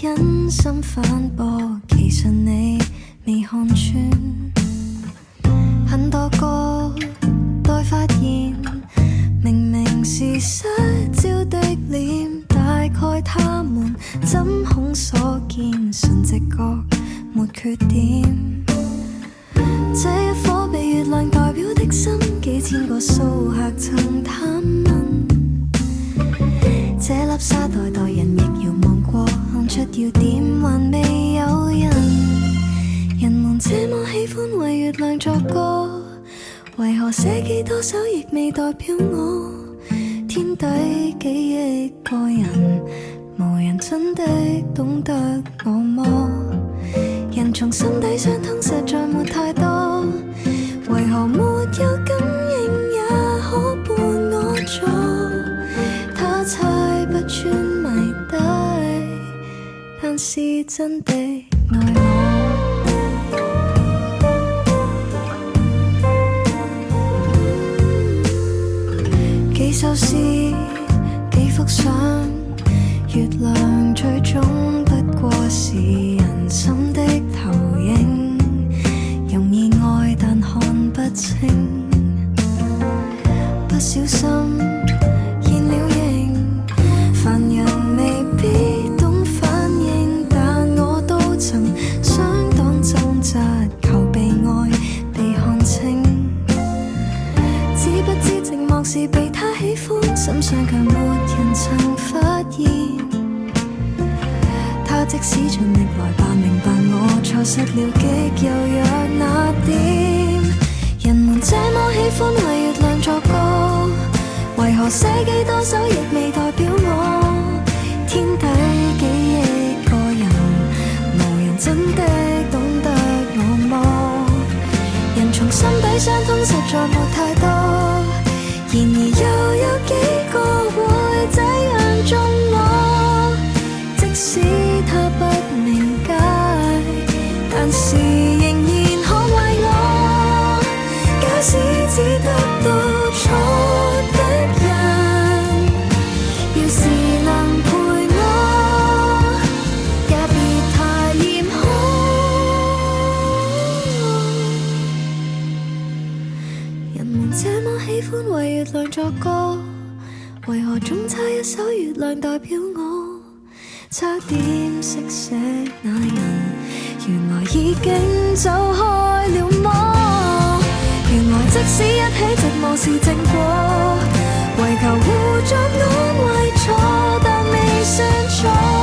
忍心反駁，其實你未看穿。很多個待發現，明明是失焦的臉，大概他們怎恐所見，純直覺沒缺點。這一顆被月亮代表的心，幾千個蘇客曾探問。這粒沙袋袋人亦遙望過，看出要點還未有人。人們這麼喜歡為月亮作歌，為何寫幾多首亦未代表我？天底幾億個人，無人真的懂得我麼？人從心底相通實在沒太多，為何沒有感應也可伴我坐？他猜不穿謎底，但是真的愛我。幾首詩，幾幅相，月亮最終不過是人心的投影，容易愛但看不清，不小心現了形，凡人未必懂反應，但我都曾相當掙扎，求被愛被看清，只不知寂寞是被他喜歡，心上卻沒人曾發現。他即使盡力來吧，明白我錯失了極柔弱那點。人們這麼喜歡為月亮作歌，為何寫幾多首亦未代表我？天底幾億個人，無人真的懂得我麼？人從心底相通實在沒太多，然而又有幾個會這樣中我？即使他不明解，但是仍然可為我。假使只得到錯的人，要是能陪我，也別太嚴苛。人們這麼喜歡為月亮作歌，為何總差一首月亮代表我？差點識寫那人，原來已經走開了麼？原來即使一起寂寞是正果，為求互作安慰錯，但未算錯。